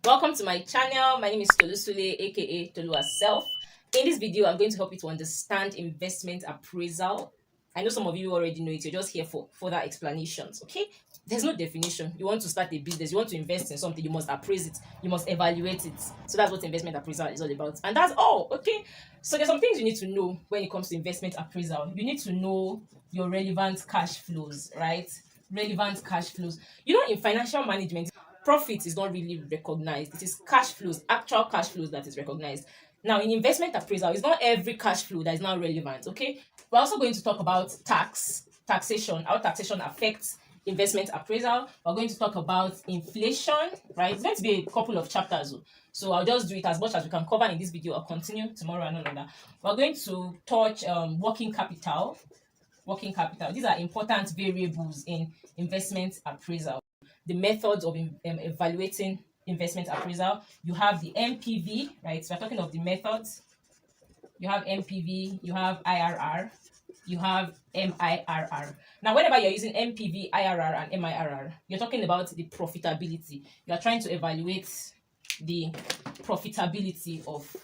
Welcome to my channel. My name is Tolusule, aka Tolua Self. In this video, I'm going to help you to understand investment appraisal. I know some of you already know it. You're just here for further explanations. Okay? There's no definition. You want to start a business, you want to invest in something, you must appraise it, you must evaluate it. So that's what investment appraisal is all about. And that's all. Okay? So there's some things you need to know when it comes to investment appraisal. You need to know your relevant cash flows, right? Relevant cash flows. In financial management, profit is not really recognized. It is cash flows, actual cash flows that is recognized. Now, in investment appraisal, it's not every cash flow that is now relevant. Okay, we're also going to talk about taxation, how taxation affects investment appraisal. We're going to talk about inflation, right? It's going to be a couple of chapters, so I'll just do it as much as we can cover in this video. I'll continue tomorrow and all of that. We're going to touch working capital. Working capital. These are important variables in investment appraisal. The methods of evaluating investment appraisal. You have the MPV, right? So we're talking of the methods. You have MPV, you have IRR, you have MIRR. Now, whenever you're using MPV, IRR, and MIRR, you're talking about the profitability. You are trying to evaluate the profitability of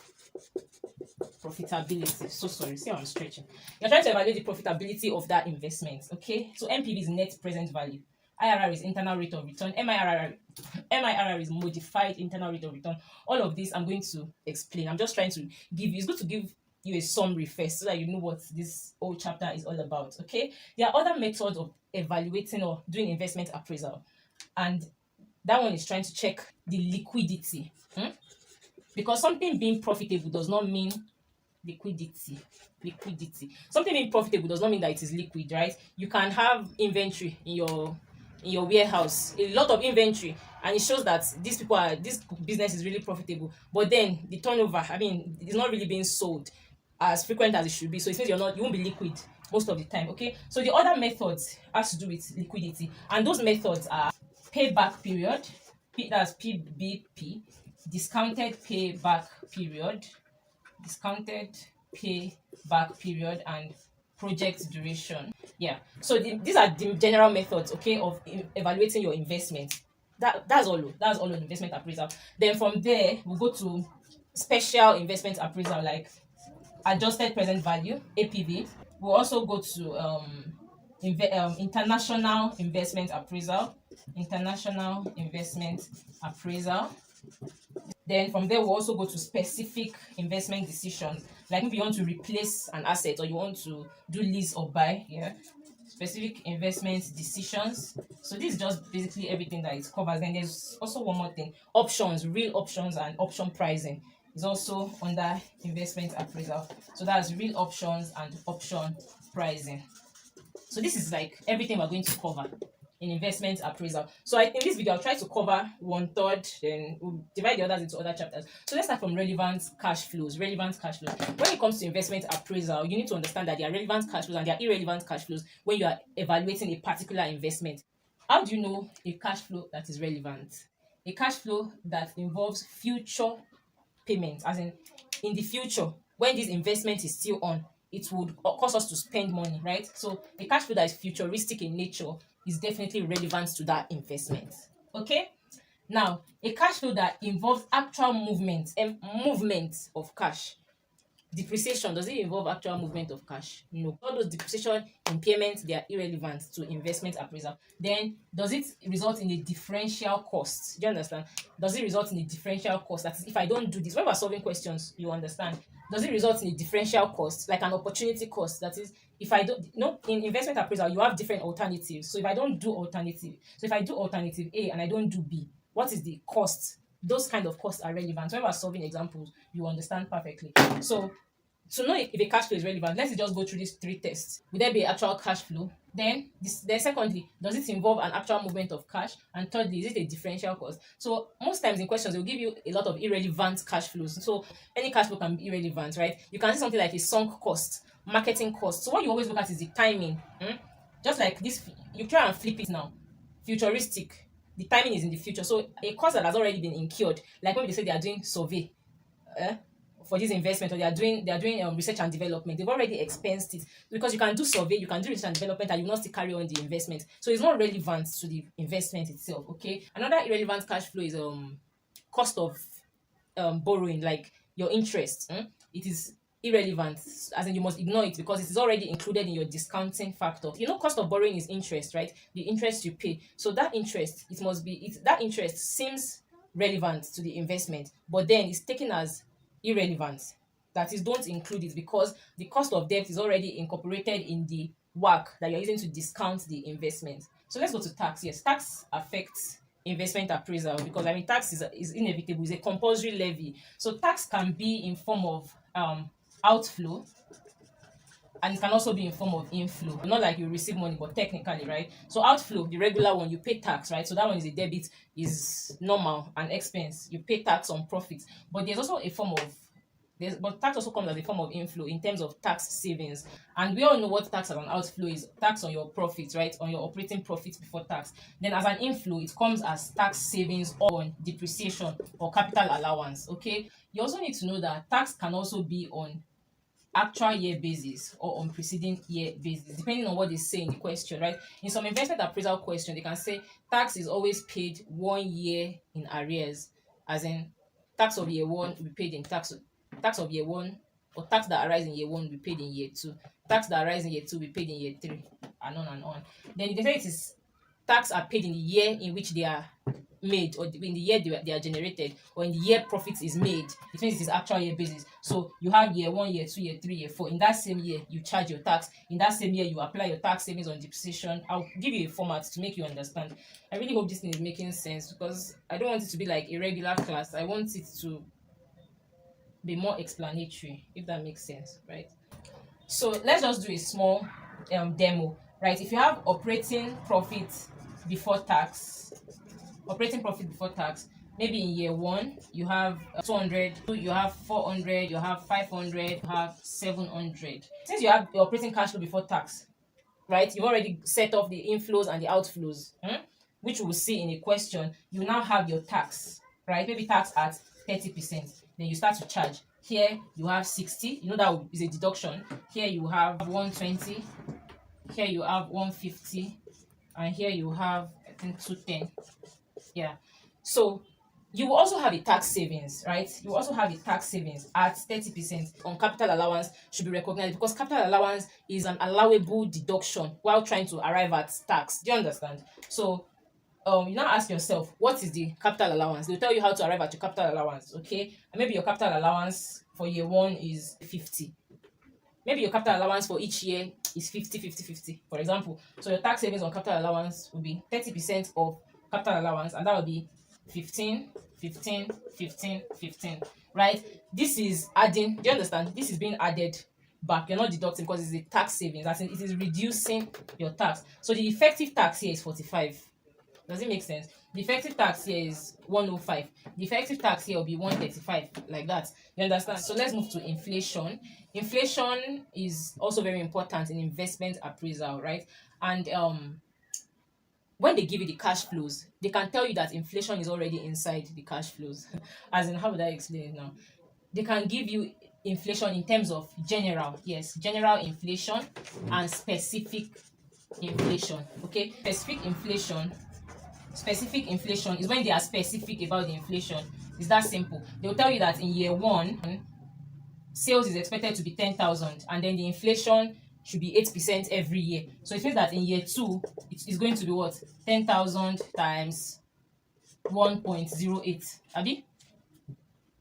so sorry, see how I'm stretching. You're trying to evaluate the profitability of that investment. Okay, so MPV is net present value, IRR is internal rate of return, MIRR is modified internal rate of return. All of this I'm going to explain. I'm just trying to give you, it's good to give you a summary first so that you know what this whole chapter is all about. Okay, there are other methods of evaluating or doing investment appraisal, and that one is trying to check the liquidity. Because something being profitable does not mean liquidity. Something being profitable does not mean that it is liquid, right? You can have inventory in your warehouse, a lot of inventory, and it shows that this business is really profitable, but then the turnover, it's not really being sold as frequent as it should be. So it means you won't be liquid most of the time. Okay, so the other methods has to do with liquidity, and those methods are payback period, that's PBP, discounted payback period, and project duration. Yeah, so these are the general methods, okay, of evaluating your investment. That's all on investment appraisal. Then from there we'll go to special investment appraisal, like adjusted present value, APV. We'll also go to international investment appraisal. Then from there, we'll also go to specific investment decisions. Like if you want to replace an asset or you want to do lease or buy, yeah, specific investment decisions. So this is just basically everything that it covers. And there's also one more thing: options, real options, and option pricing is also under investment appraisal. So that's real options and option pricing. So this is like everything we're going to cover in investment appraisal. So in this video, I'll try to cover 1/3, then we'll divide the others into other chapters. So let's start from relevant cash flows. When it comes to investment appraisal, you need to understand that there are relevant cash flows and there are irrelevant cash flows when you are evaluating a particular investment. How do you know a cash flow that is relevant? A cash flow that involves future payments, as in the future, when this investment is still on, it would cause us to spend money, right? So a cash flow that is futuristic in nature is definitely relevant to that investment. Okay, now a cash flow that involves actual movement of cash. Depreciation, does it involve actual movement of cash? No. All those depreciation, impairment, they are irrelevant to investment appraisal. Then does it result in a differential cost? Do you understand? Does it result in a differential cost? That is, if I don't do this, when we're solving questions, you understand, does it result in a differential cost, like an opportunity cost? That is, if I don't, in investment appraisal, you have different alternatives. So if I do alternative A and I don't do B, what is the cost? Those kind of costs are relevant. When we're solving examples, you understand perfectly. So to know if a cash flow is relevant, let's just go through these 3 tests. Will there be actual cash flow? Then secondly, does it involve an actual movement of cash? And thirdly, is it a differential cost? So most times in questions, they'll give you a lot of irrelevant cash flows. So any cash flow can be irrelevant, right? You can see something like a sunk cost, marketing cost. So what you always look at is the timing. Just like this, you try and flip it now. Futuristic, the timing is in the future. So a cost that has already been incurred, like when they say they are doing survey, for this investment, or they are doing research and development, they've already expensed it, because you can do survey, you can do research and development, and you will not still carry on the investment. So it's not relevant to the investment itself. Okay, another irrelevant cash flow is cost of borrowing, like your interest, it is irrelevant, as in you must ignore it because it is already included in your discounting factor. You know, cost of borrowing is interest, right? The interest you pay. So that interest, that interest seems relevant to the investment, but then it's taken as irrelevant. That is, don't include it because the cost of debt is already incorporated in the work that you're using to discount the investment. So let's go to tax. Yes, tax affects investment appraisal because I mean tax is inevitable, it's a compulsory levy. So tax can be in form of outflow, and it can also be in form of inflow. Not like you receive money, but technically, right? So outflow, the regular one, you pay tax, right? So that one is a debit, is normal, and expense. You pay tax on profits. But there's also a form of but tax also comes as a form of inflow in terms of tax savings. And we all know what tax as an outflow is: tax on your profits, right? On your operating profits before tax. Then as an inflow, it comes as tax savings on depreciation or capital allowance. Okay. You also need to know that tax can also be on actual year basis or on preceding year basis, depending on what they say in the question, right? In some investment appraisal question, they can say tax is always paid 1 year in arrears, as in tax of year one will be paid in tax of year one, or tax that arises in year one will be paid in year two, tax that arises in year two will be paid in year three, and on and on. Then if they say it is tax are paid in the year in which they are made, or in the year they are generated, or in the year profits is made, it means it is actual year basis. So you have year one, year two, year three, year four. In that same year you charge your tax. In that same year you apply your tax savings on depreciation. I'll give you a format to make you understand. I really hope this thing is making sense because I don't want it to be like a regular class. I want it to be more explanatory, if that makes sense, right? So let's just do a small demo, right? If you have before tax operating profit before tax, maybe in year one you have 200, you have 400, you have 500, you have 700. Since you have the operating cash flow before tax, right, you've already set off the inflows and the outflows, which we'll see in a question. You now have your tax, right? Maybe tax at 30%. Then you start to charge. Here you have 60, you know that is a deduction. Here you have 120, here you have 150, and here you have, I think, 210. Yeah. So you will also have a tax savings, right? You will also have a tax savings at 30% on capital allowance should be recognized because capital allowance is an allowable deduction while trying to arrive at tax. Do you understand? So you now ask yourself, what is the capital allowance? They'll tell you how to arrive at your capital allowance, okay? And maybe your capital allowance for year one is 50. Maybe your capital allowance for each year is 50, 50, 50, for example. So your tax savings on capital allowance will be 30% of capital allowance, and that would be 15, 15, 15, 15, right? This is adding, do you understand? This is being added back. You're not deducting because it's a tax savings. As in, it is reducing your tax. So the effective tax here is 45. Does it make sense? The effective tax here is 105. The effective tax here will be 135, like that. You understand? So let's move to inflation. Inflation is also very important in investment appraisal, right? And when they give you the cash flows, they can tell you that inflation is already inside the cash flows. As in, how would I explain it now? They can give you inflation in terms of general, yes, general inflation and specific inflation. Okay, specific inflation is when they are specific about the inflation. It's that simple. They'll tell you that in year one, sales is expected to be 10,000, and then the inflation should be 8% every year. So it means that in year two, it is going to be what? 10,000 times 1.08. Abi?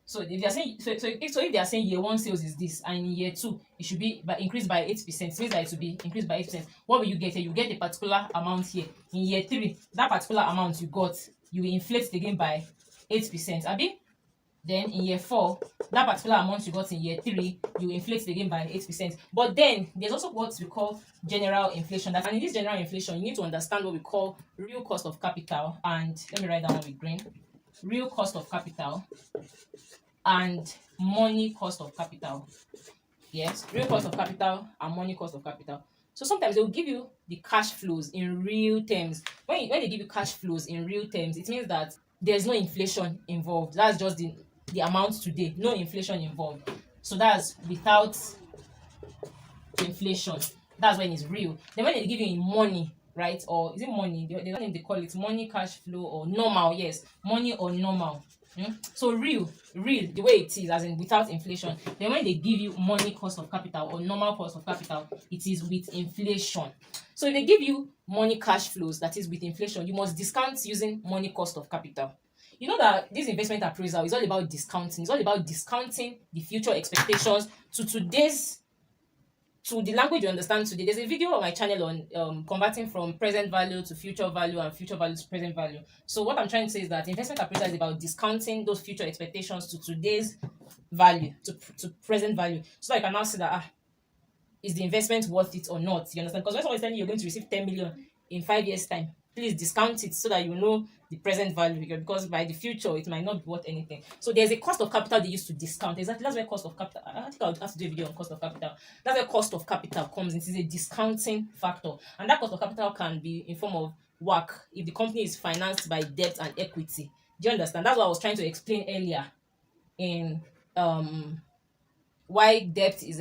So if they are saying if they are saying year one sales is this, and in year two it should be increased by 8%, it means that it will be increased by 8%. What will you get here? You get a particular amount here. In year three, that particular amount you got, you will inflate it again by 8%. Abi? Then in year four, that particular amount you got in year three, you inflate it again by 8%. But then there's also what we call general inflation. And in this general inflation, you need to understand what we call real cost of capital. And let me write that one with green. Real cost of capital and money cost of capital. Yes, real cost of capital and money cost of capital. So sometimes they will give you the cash flows in real terms. When they give you cash flows in real terms, it means that there's no inflation involved. That's just the amount today, no inflation involved. So that's without inflation. That's when it's real. Then when they give you in money, right? Or is it money? They call it money cash flow or normal. Yes, money or normal. So real, the way it is, as in without inflation. Then when they give you money cost of capital or normal cost of capital, it is with inflation. So if they give you money cash flows, that is with inflation, you must discount using money cost of capital. You know that this investment appraisal is all about discounting. It's all about discounting the future expectations to the language you understand today. There's a video on my channel on converting from present value to future value and future value to present value. So what I'm trying to say is that investment appraisal is about discounting those future expectations to today's value, to present value, so that you can now see that is the investment worth it or not? You understand? Because when someone is telling you you're going to receive 10 million in 5 years' time, please discount it so that you know the present value, because by the future it might not be worth anything. So there's a cost of capital they used to discount. Exactly, that's where cost of capital. I think I'll have to do a video on cost of capital. That's where cost of capital comes in. It is a discounting factor, and that cost of capital can be in form of WACC if the company is financed by debt and equity. Do you understand? That's what I was trying to explain earlier in why debt is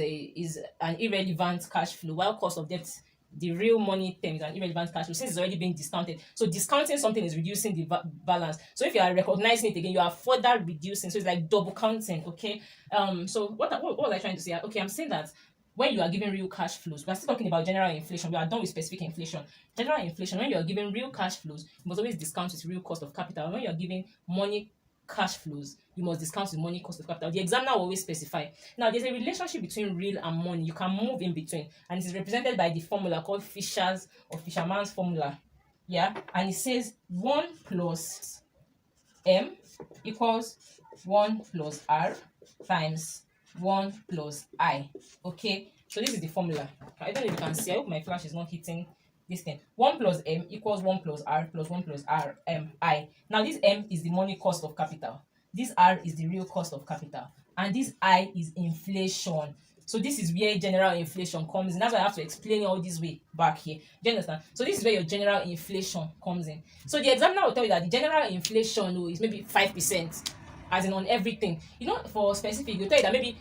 an irrelevant cash flow, while cost of debt, the real money term, is an irrelevant cash flow since it's already being discounted. So discounting something is reducing the balance. So if you are recognizing it again, you are further reducing. So it's like double counting. Okay. So what was I trying to say? Okay, I'm saying that when you are giving real cash flows, we're still talking about general inflation. We are done with specific inflation. General inflation, when you are giving real cash flows, you must always discount with real cost of capital. When you are giving money cash flows, you must discount the money cost of capital. The examiner will always specify. Now, there's a relationship between real and money. You can move in between, and it is represented by the formula called Fisher's or Fisherman's formula. Yeah, and it says 1 plus M equals 1 plus R times 1 plus I. Okay, so this is the formula. I don't know if you can see. I hope my flash is not hitting this thing. 1 plus M equals 1 plus R plus 1 plus R I. Now this M is the money cost of capital. This R is the real cost of capital. And this I is inflation. So this is where general inflation comes in. That's why I have to explain it all this way back here. Do you understand? So this is where your general inflation comes in. So the examiner will tell you that the general inflation is maybe 5%, as in on everything. You know, for specific, they'll tell you that maybe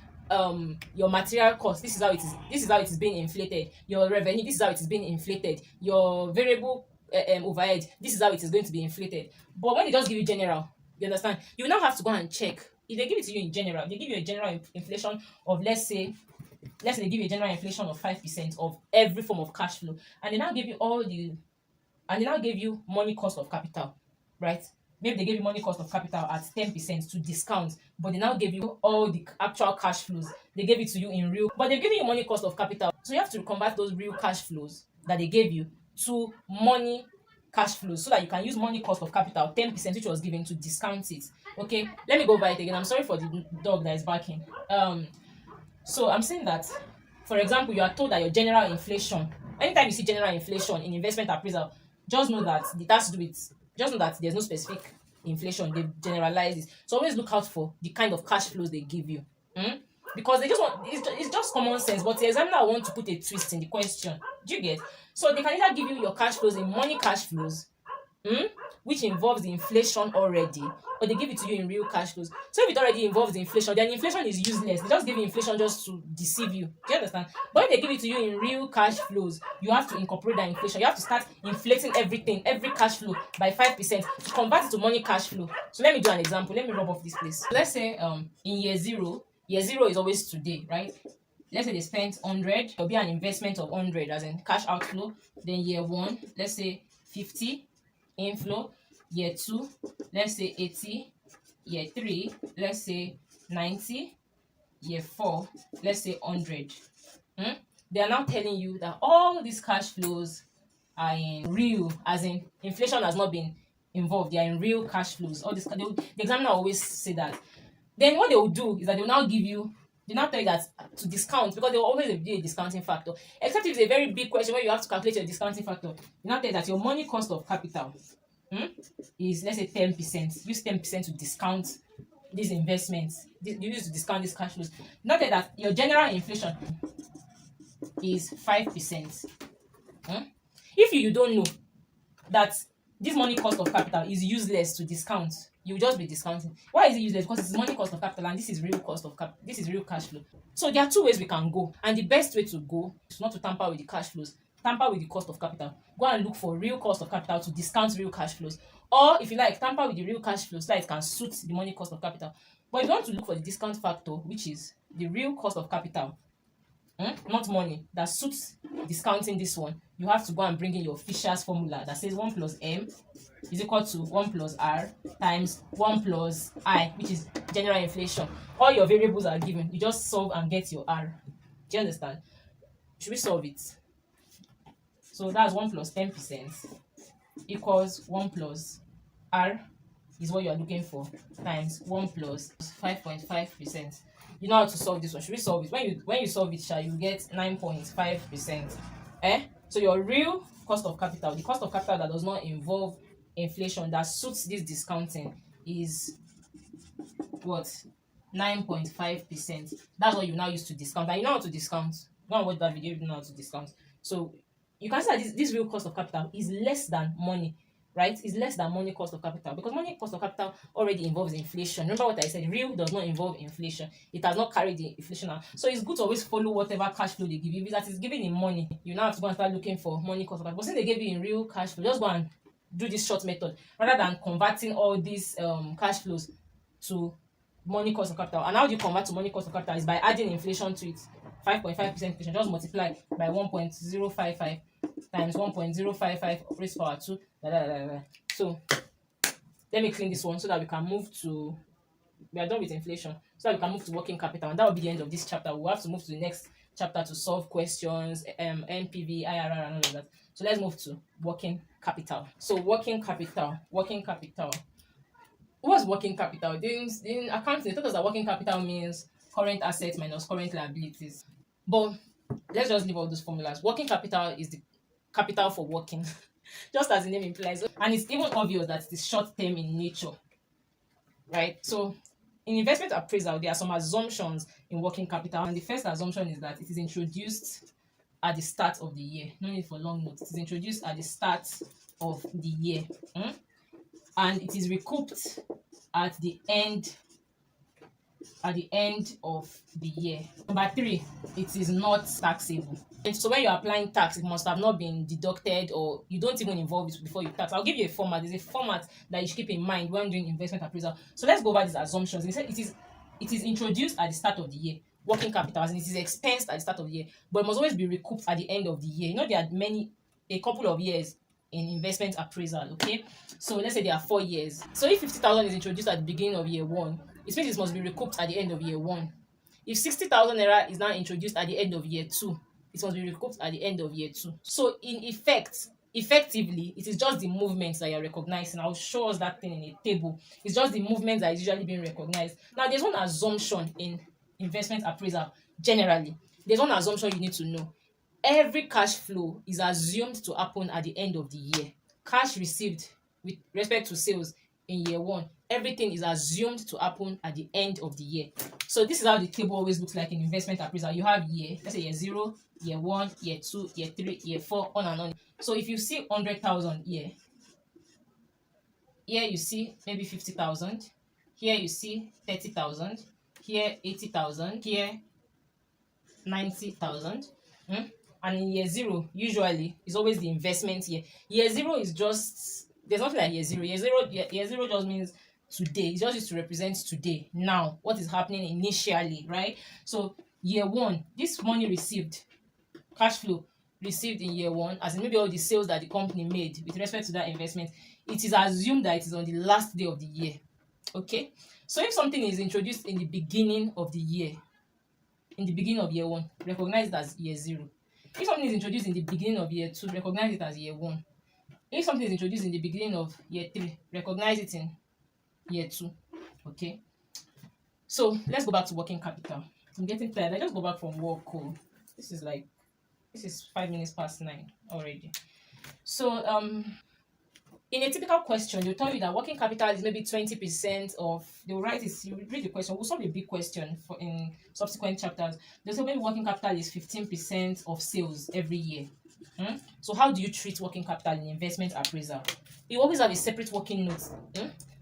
your material cost, this is how it is being inflated. Your revenue, this is how it is being inflated. Your variable overhead, this is how it is going to be inflated. But when they just give you general, you understand, you now have to go and check. If they give it to you in general, they give you a general inflation of, let's say they give you a general inflation of 5% of every form of cash flow, and they now give you money cost of capital, right? Maybe they gave you money cost of capital at 10% to discount, but they now gave you all the actual cash flows. They gave it to you in real, but they're giving you money cost of capital. So you have to convert those real cash flows that they gave you to money cash flows so that you can use money cost of capital 10%, which was given, to discount it. Okay, let me go over it again. I'm sorry for the dog that is barking. So I'm saying that, for example, you are told that your general inflation, anytime you see general inflation in investment appraisal, just know that there's no specific inflation. They generalize it. So always look out for the kind of cash flows they give you. Because they just want, it's just common sense, but the examiner want to put a twist in the question. Do you get? So they can either give you your cash flows in money cash flows, which involves the inflation already, or they give it to you in real cash flows. So if it already involves the inflation, then inflation is useless. They just give you inflation just to deceive you. Do you understand? But if they give it to you in real cash flows, you have to incorporate that inflation. You have to start inflating everything, every cash flow by 5% to convert it to money cash flow. So let me do an example. Let me rub off this place. So let's say in year zero is always today, right? Let's say they spent 100. There'll be an investment of 100 as in cash outflow. Then year 1, let's say 50 inflow. Year 2, let's say 80. Year 3, let's say 90. Year 4, let's say 100. They are now telling you that all these cash flows are in real, as in inflation has not been involved. They are in real cash flows. All this, the examiner always say that. Then what they will do is that they will now tell you that to discount, because there will always be a discounting factor. Except if it's a very big question where you have to calculate your discounting factor. They now tell you that your money cost of capital is, let's say, 10%. Use 10% to discount these investments. You use to discount these cash flows. Not that your general inflation is 5%. If you don't know that this money cost of capital is useless to discount, you will just be discounting. Why is it useless? Because it's money cost of capital and this is real cost of capital. This is real cash flow. So there are two ways we can go, and the best way to go is not to tamper with the cash flows. Tamper with the cost of capital. Go and look for real cost of capital to discount real cash flows. Or if you like, tamper with the real cash flow so that it can suit the money cost of capital. But if you want to look for the discount factor, which is the real cost of capital, not money, that suits discounting this one, you have to go and bring in your Fisher's formula that says 1 plus M is equal to 1 plus R times 1 plus I, which is general inflation. All your variables are given. You just solve and get your R. Do you understand? Should we solve it? So that's 1 plus 10% equals 1 plus R is what you are looking for times 1 plus 5.5%. You know how to solve this one. Should we solve it? When you solve it, you get 9.5%. So your real cost of capital, the cost of capital that does not involve inflation, that suits this discounting, is what? 9.5%. That's what you now use to discount. And you know how to discount. Go and watch that video, you know how to discount. So you can see that this real cost of capital is less than money, right? Is less than money cost of capital, because money cost of capital already involves inflation. Remember what I said, real does not involve inflation. It has not carried the inflation out. So it's good to always follow whatever cash flow they give you. If that is given in money, you now have to go and start looking for money cost of capital. But since they gave you in real cash flow, just go and do this short method rather than converting all these cash flows to money cost of capital. And how do you convert to money cost of capital? Is by adding inflation to it. 5.5% inflation, just multiply by 1.055 times 1.055 raised power 2. So let me clean this one so that we can move to, we are done with inflation, so that we can move to working capital, and that will be the end of this chapter. We'll have to move to the next chapter to solve questions, NPV, IRR, and all of that. So let's move to working capital. So working capital. What's working capital? In accounting, they told us that working capital means current assets minus current liabilities. But let's just leave all those formulas. Working capital is the capital for working, just as the name implies. And it's even obvious that it is short-term in nature, right? So in investment appraisal, there are some assumptions in working capital. And the first assumption is that it is introduced at the start of the year. No need for long notes. It is introduced at the start of the year. And it is recouped at the end of the year. Number 3, it is not taxable. And so when you're applying tax, it must have not been deducted, or you don't even involve it before you tax. I'll give you a format. There's a format that you should keep in mind when doing investment appraisal. So let's go over these assumptions. They said it is introduced at the start of the year. Working capital, and it is expensed at the start of the year, but it must always be recouped at the end of the year. You know, there are a couple of years in investment appraisal, okay? So let's say there are 4 years. So if 50,000 is introduced at the beginning of year 1, it means it must be recouped at the end of year 1. If 60,000 naira is now introduced at the end of year 2, it must be recouped at the end of year 2. So in effectively, it is just the movements that you're recognizing. I'll show us that thing in a table. It's just the movements that is usually being recognized. Now, there's one assumption in investment appraisal generally. There's one assumption you need to know. Every cash flow is assumed to happen at the end of the year. Cash received with respect to sales in year 1, everything is assumed to happen at the end of the year. So this is how the table always looks like in investment appraisal. You have year, let's say year 0, year 1, year 2, year 3, year 4, on and on. So if you see 100,000 here you see maybe 50,000. Here you see 30,000. Here 80,000. Here 90,000. And in year 0, usually is always the investment year. Year 0 is just, there's nothing like year 0. Year 0 just means today. It's just used to represent today, now, what is happening initially, right? So year 1, this money received, cash flow received in year 1, as in maybe all the sales that the company made with respect to that investment, it is assumed that it is on the last day of the year. Okay, so if something is introduced in the beginning of the year, in the beginning of year 1, recognize it as year 0. If something is introduced in the beginning of year 2, recognize it as year 1. If something is introduced in the beginning of year 3, recognize it in year 2. Okay, so let's go back to working capital. I'm getting tired. I just go back from work. This is 5 minutes past 9 already. So in a typical question, they'll tell you that working capital is maybe 20% of, they'll write it, you read the question, we'll solve a big question for in subsequent chapters. They'll say maybe working capital is 15% of sales every year. So how do you treat working capital in investment appraisal? You always have a separate working note.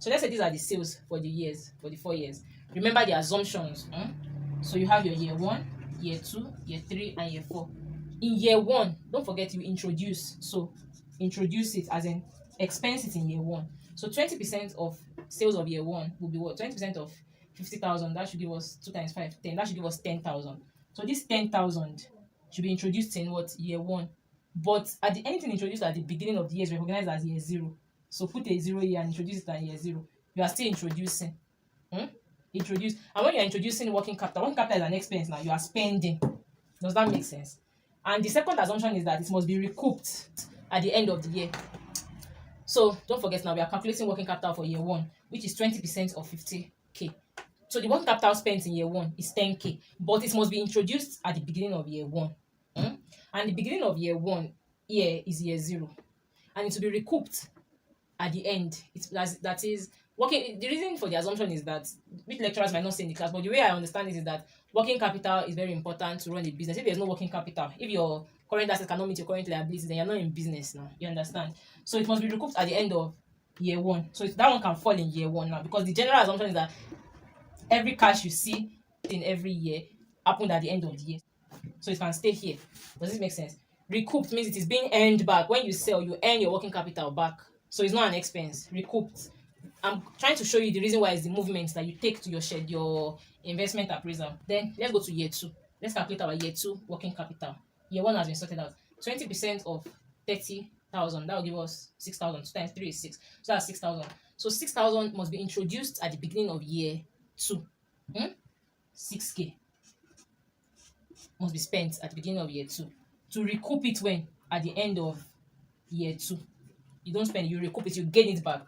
So let's say these are the sales for the years, for the 4 years. Remember the assumptions. So you have your year 1, year 2, year 3, and year 4. In year 1, don't forget you introduce. So introduce it, as in expense it in year 1. So 20% of sales of year one will be what? 20% of 50,000. That should give us 2 times 5, 10. That should give us 10,000. So this 10,000 should be introduced in what? Year one. But anything introduced at the beginning of the year is recognized as year zero. So put a zero here and introduce it at year zero. You are still introducing. Hmm? Introduce. And when you are introducing working capital is an expense now. You are spending. Does that make sense? And the second assumption is that it must be recouped at the end of the year. So don't forget now we are calculating working capital for year one, which is 20% of 50K. So the working capital spent in year one is 10K, but it must be introduced at the beginning of year one. And the beginning of year one here is year zero. And it will be recouped at the end. That is working. The reason for the assumption is that, which lecturers might not say in the class, but the way I understand it is that working capital is very important to run a business. If there's no working capital, if your current assets cannot meet your current liabilities, then you're not in business now. You understand? So it must be recouped at the end of year one. So that one can fall in year one now, because the general assumption is that every cash you see in every year happened at the end of the year. So it can stay here. Does this make sense? Recouped means it is being earned back. When you sell, you earn your working capital back. So it's not an expense. Recouped. I'm trying to show you the reason why it's the movement that you take to your investment appraisal. Then let's go to year two. Let's calculate our year two working capital. Year one has been sorted out. 20% of 30,000. That will give us 6,000. 2 times 3 is 6. So that's 6,000. So 6,000 must be introduced at the beginning of year two. 6K must be spent at the beginning of year two. To recoup it when? At the end of year two. You don't spend it, you recoup it, you gain it back.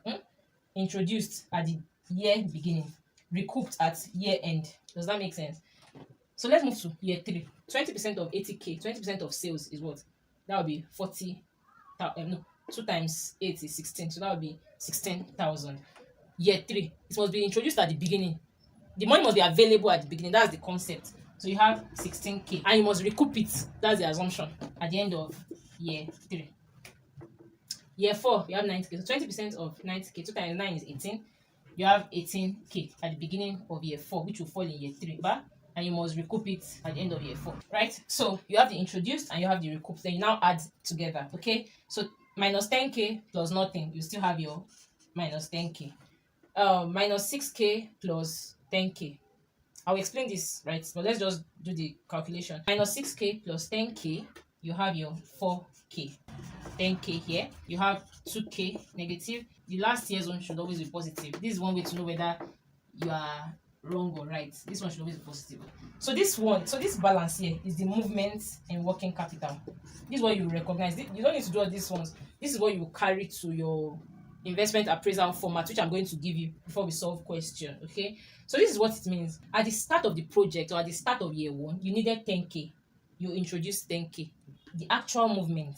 Introduced at the year beginning, recouped at year end. Does that make sense? So let's move to year three. 20% of 80K, 20% of sales is what? That would be 40. 2 times 8 is 16. So that would be 16,000. Year three, it must be introduced at the beginning. The money must be available at the beginning. That's the concept. So you have 16K and you must recoup it. That's the assumption at the end of year three. Year four, you have 90K. So 20% of 90K, 2 times 9 is 18. You have 18K at the beginning of year four, which will fall in year three. And you must recoup it at the end of year four. Right? So you have the introduced and you have the recoup. Then you now add together. Okay? So minus 10K plus nothing, you still have your minus 10K. Minus 6K plus 10K. I'll explain this, right? But let's just do the calculation. Minus 6K plus 10K, you have your 4K. 10K here. You have 2K negative. The last year's one should always be positive. This is one way to know whether you are wrong or right. This one should always be positive. So this balance here is the movement in working capital. This is what you recognize. You don't need to do all these ones. This is what you carry to your investment appraisal format, which I'm going to give you before we solve question. Okay, so this is what it means. At the start of the project or at the start of year one, you needed 10K. You introduced 10K. The actual movement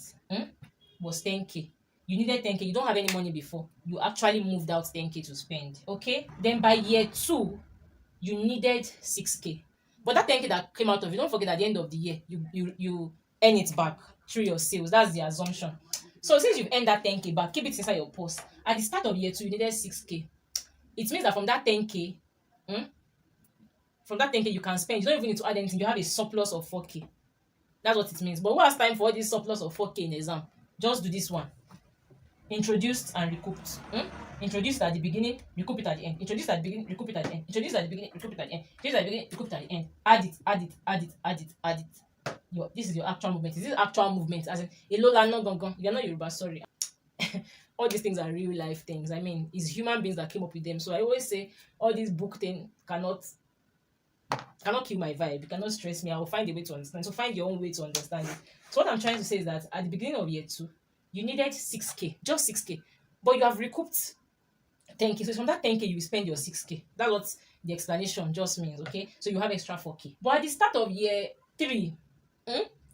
was 10K. You needed 10K. You don't have any money before. You actually moved out 10K to spend. Okay, then by year two, you needed 6K. But that 10K that came out of it, don't forget at the end of the year, you earn it back through your sales. That's the assumption. So since you've earned that 10K back, keep it inside your purse. At the start of year two, you needed 6K. It means that from that 10K, you can spend. You don't even need to add anything. You have a surplus of 4K. That's what it means. But who has time for this surplus of 4K in exam? Just do this one. Introduced and recouped. Introduced at the beginning, recoup it at the end. Introduced at the beginning, recoup it at the end. Introduced at the beginning, recoup it at the end. Introduced at the beginning, recoup it at the end. Add it. This is your actual movement. This is actual movement. As in, Elola no gongon. You're not Yoruba, sorry. All these things are real life things. I mean, it's human beings that came up with them. So I always say all these book things cannot kill my vibe. It cannot stress me. I will find a way to understand. So find your own way to understand it. So what I'm trying to say is that at the beginning of year two, you needed 6K, just 6K, but you have recouped 10K. So from that 10K, you will spend your 6K. That's what the explanation just means. Okay, so you have extra 4K. But at the start of year three,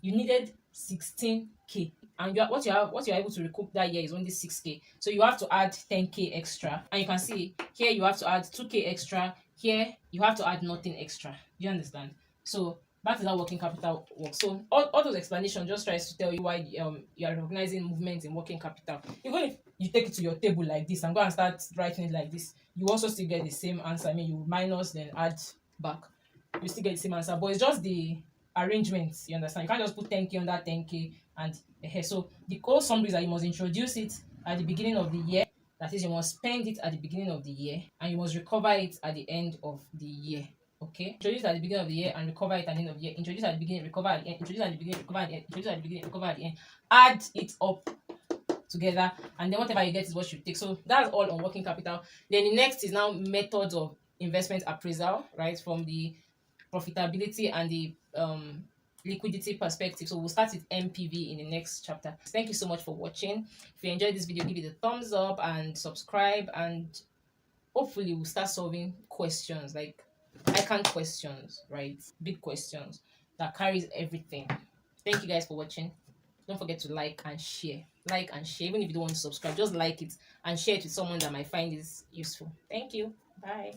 you needed 16K. And what you're able to recoup that year is only 6K. So you have to add 10K extra. And you can see here you have to add 2K extra. Here you have to add nothing extra. Do you understand? So that is how working capital works. So all those explanations just tries to tell you why you are recognizing movement in working capital. Even if you take it to your table like this and go and start writing it like this, you also still get the same answer. I mean, you minus then add back. You still get the same answer. But it's just the arrangements, you understand? You can't just put 10K on that 10K and so the whole summary is that you must introduce it at the beginning of the year That is, you must spend it at the beginning of the year and you must recover it at the end of the year. Okay, introduce at the beginning of the year and recover it at the end of the year. Introduce at the beginning, recover at the end. Introduce at the beginning, recover at the end. Introduce at the beginning, recover at the end. Add it up together, and then whatever you get is what you take. So that's all on working capital. Then the next is now methods of investment appraisal, right? From the profitability and the liquidity perspective. So we'll start with MPV in the next chapter. Thank you so much for watching. If you enjoyed this video, give it a thumbs up and subscribe, and hopefully we'll start solving questions like ICAN questions, right? Big questions that carries everything. Thank you guys for watching. Don't forget to like and share. Like and share. Even if you don't want to subscribe, just like it and share it with someone that might find this useful. Thank you. Bye.